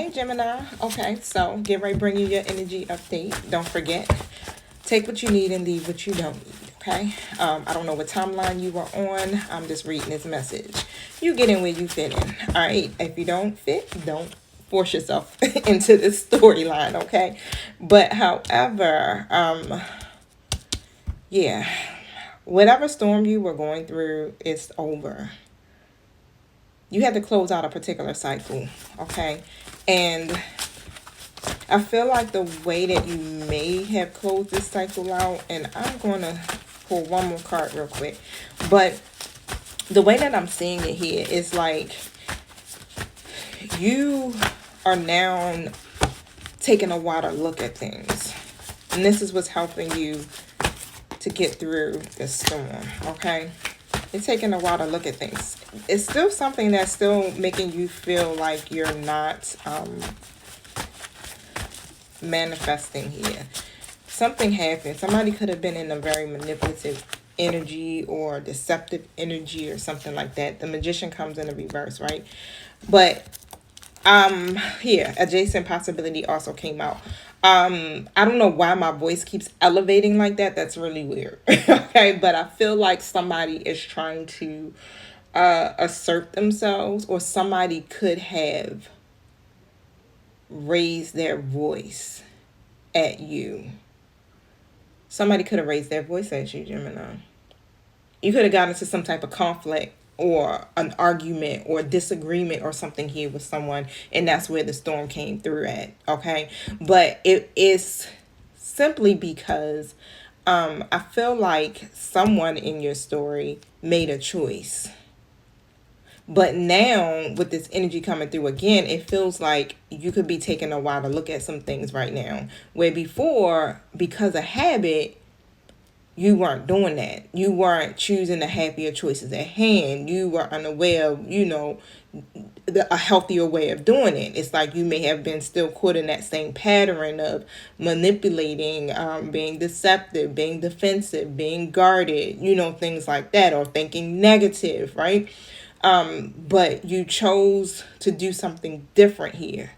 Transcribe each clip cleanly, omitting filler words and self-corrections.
Okay, Gemini. Okay, so get ready, bring you your energy update. Don't forget, take what you need and leave what you don't need. Okay. I don't know what timeline you were on. I'm just reading this message. You get in where you fit in. All right. If you don't fit, don't force yourself into this storyline. Okay. But however, yeah, whatever storm you were going through, it's over. You had to close out a particular cycle. Okay. And I feel like the way that you may have closed this cycle out, and I'm going to pull one more card real quick, but the way that I'm seeing it here is like you are now taking a wider look at things. And this is what's helping you to get through this storm, okay? You're taking a wider look at things. It's still something that's still making you feel like you're not manifesting here. Something happened. Somebody could have been in a very manipulative energy or deceptive energy or something like that. The Magician comes in a reverse, right? But here, adjacent possibility also came out. I don't know why my voice keeps elevating like that. That's really weird. Okay, but I feel like somebody is trying to assert themselves, or somebody could have raised their voice at you. Somebody could have raised their voice at you, Gemini. You could have gotten into some type of conflict or an argument or disagreement or something here with someone, and that's where the storm came through at. Okay, but it is simply because I feel like someone in your story made a choice. But now, with this energy coming through again, it feels like you could be taking a while to look at some things right now. Where before, because of habit, you weren't doing that. You weren't choosing the happier choices at hand. You were unaware of, a healthier way of doing it. It's like you may have been still caught in that same pattern of manipulating, being deceptive, being defensive, being guarded, things like that, or thinking negative, right? But you chose to do something different here.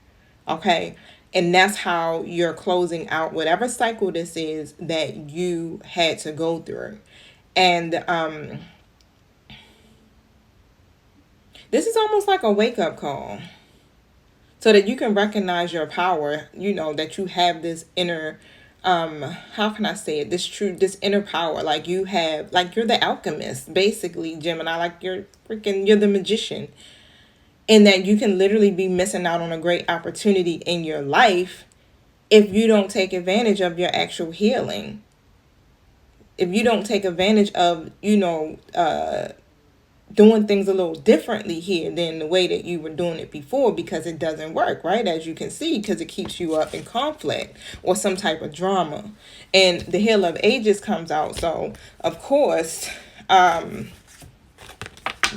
Okay. And that's how you're closing out whatever cycle this is that you had to go through. And this is almost like a wake-up call, so that you can recognize your power, that you have this inner, how can I say it, this inner power. Like you have, like you're the alchemist, basically, Gemini, like you're the magician. And that you can literally be missing out on a great opportunity in your life if you don't take advantage of your actual healing. If you don't take advantage of, doing things a little differently here than the way that you were doing it before, because it doesn't work, right? As you can see, because it keeps you up in conflict or some type of drama. And the Hill of Ages comes out. So, of course,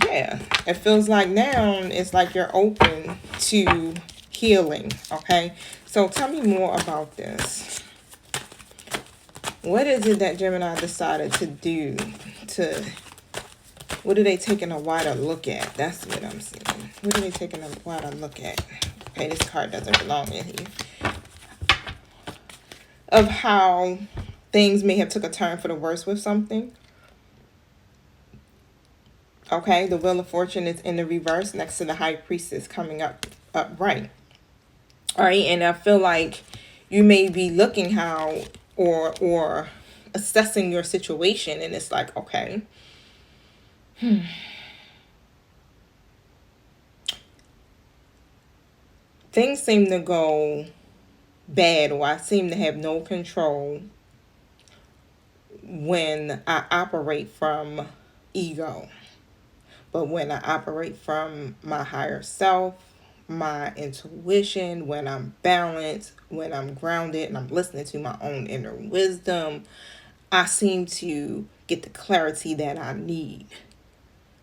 yeah, it feels like now it's like you're open to healing. Okay, so tell me more about this. What is it that Gemini decided to do? What are they taking a wider look at? That's what I'm seeing. What are they taking a wider look at? Okay, this card doesn't belong in here. Of how things may have took a turn for the worse with something. Okay, the Wheel of Fortune is in the reverse next to the High Priestess coming up right. All right, and I feel like you may be looking how or assessing your situation, and it's like, okay, things seem to go bad, or I seem to have no control when I operate from ego. But when I operate from my higher self, my intuition, when I'm balanced, when I'm grounded and I'm listening to my own inner wisdom, I seem to get the clarity that I need.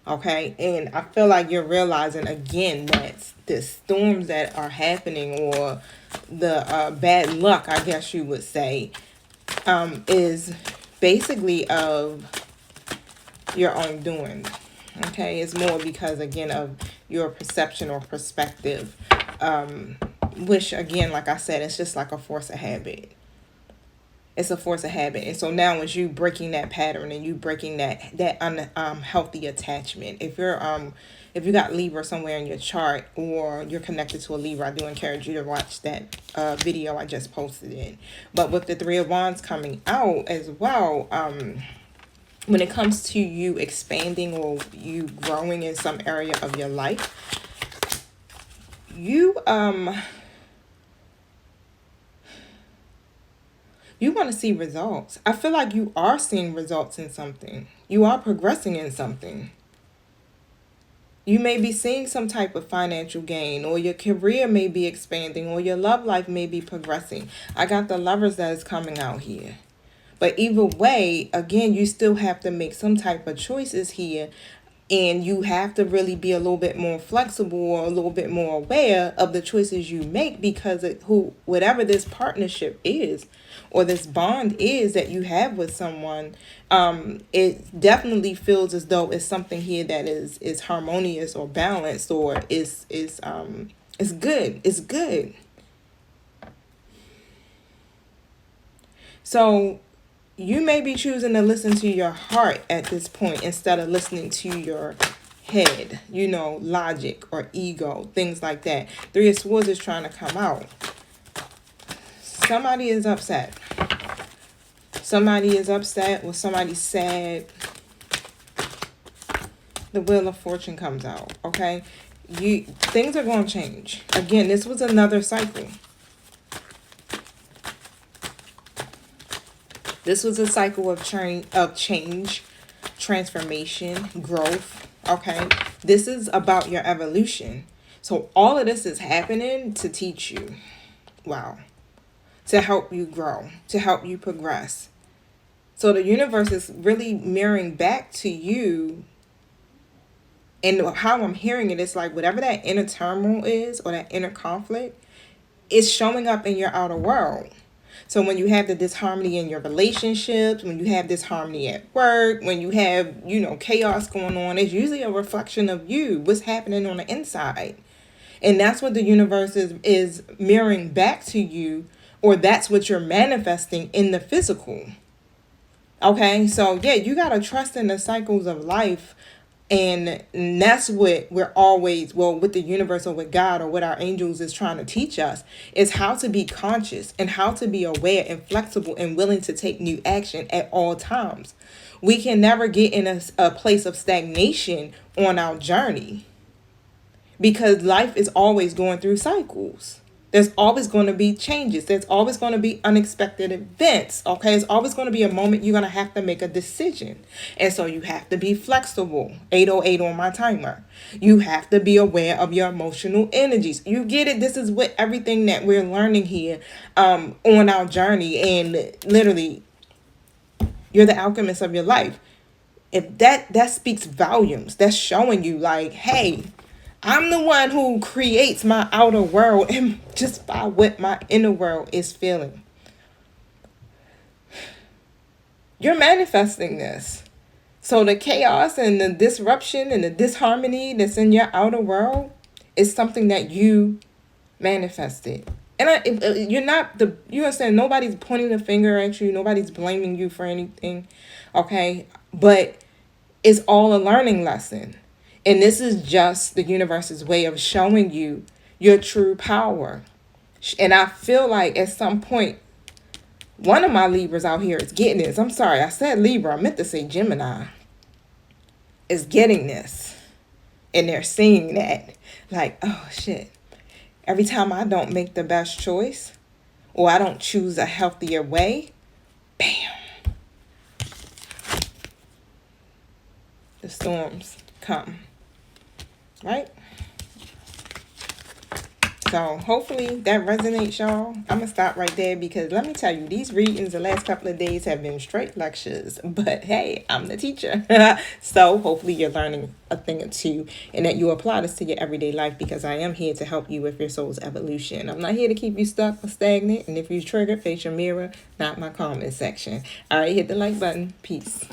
Okay, and I feel like you're realizing again that the storms that are happening, or the bad luck, I guess you would say, is basically of your own doing. Okay, it's more because, again, of your perception or perspective. which again, like I said, it's just like a force of habit. It's a force of habit. And so now as you breaking that pattern and you breaking that unhealthy attachment. If you got Libra somewhere in your chart or you're connected to a Libra, I do encourage you to watch that video I just posted in. But with the Three of Wands coming out as well, when it comes to you expanding or you growing in some area of your life, you want to see results. I feel like you are seeing results in something. You are progressing in something. You may be seeing some type of financial gain, or your career may be expanding, or your love life may be progressing. I got the Lovers that is coming out here. But either way, again, you still have to make some type of choices here. And you have to really be a little bit more flexible or a little bit more aware of the choices you make, because whatever this partnership is or this bond is that you have with someone, it definitely feels as though it's something here that is harmonious or balanced or is good. It's good. So you may be choosing to listen to your heart at this point instead of listening to your head, logic or ego, things like that. Three of Swords is trying to come out. Somebody is upset. Somebody is upset or somebody's sad. The Wheel of Fortune comes out, okay? Things are going to change. Again, this was another cycle. This was a cycle of change, transformation, growth, okay? This is about your evolution. So all of this is happening to teach you. Wow. To help you grow, to help you progress. So the universe is really mirroring back to you. And how I'm hearing it is like whatever that inner turmoil is or that inner conflict is showing up in your outer world. So when you have the disharmony in your relationships, when you have disharmony at work, when you have, chaos going on, it's usually a reflection of you, what's happening on the inside. And that's what the universe is mirroring back to you, or that's what you're manifesting in the physical. Okay, so yeah, you got to trust in the cycles of life. And that's what we're always, with the universe or with God or what our angels is trying to teach us, is how to be conscious and how to be aware and flexible and willing to take new action at all times. We can never get in a place of stagnation on our journey, because life is always going through cycles. There's always going to be changes. There's always going to be unexpected events. Okay, it's always going to be a moment you're going to have to make a decision. And so you have to be flexible. 808 on my timer. You have to be aware of your emotional energies. You get it? This is what everything that we're learning here on our journey. And literally, you're the alchemist of your life. If that speaks volumes, that's showing you like, hey, I'm the one who creates my outer world and just by what my inner world is feeling. You're manifesting this. So the chaos and the disruption and the disharmony that's in your outer world is something that you manifested. And you understand, nobody's pointing the finger at you. Nobody's blaming you for anything. Okay. But it's all a learning lesson. And this is just the universe's way of showing you your true power. And I feel like at some point, one of my Libras out here is getting this. I'm sorry, I said Libra. I meant to say Gemini. Is getting this. And they're seeing that. Like, oh, shit. Every time I don't make the best choice, or I don't choose a healthier way, bam. The storms come. Right? So hopefully that resonates, y'all. I'm going to stop right there, because let me tell you, these readings the last couple of days have been straight lectures. But hey, I'm the teacher. So hopefully you're learning a thing or two and that you apply this to your everyday life, because I am here to help you with your soul's evolution. I'm not here to keep you stuck or stagnant. And if you trigger, face your mirror, not my comment section. All right, hit the like button. Peace.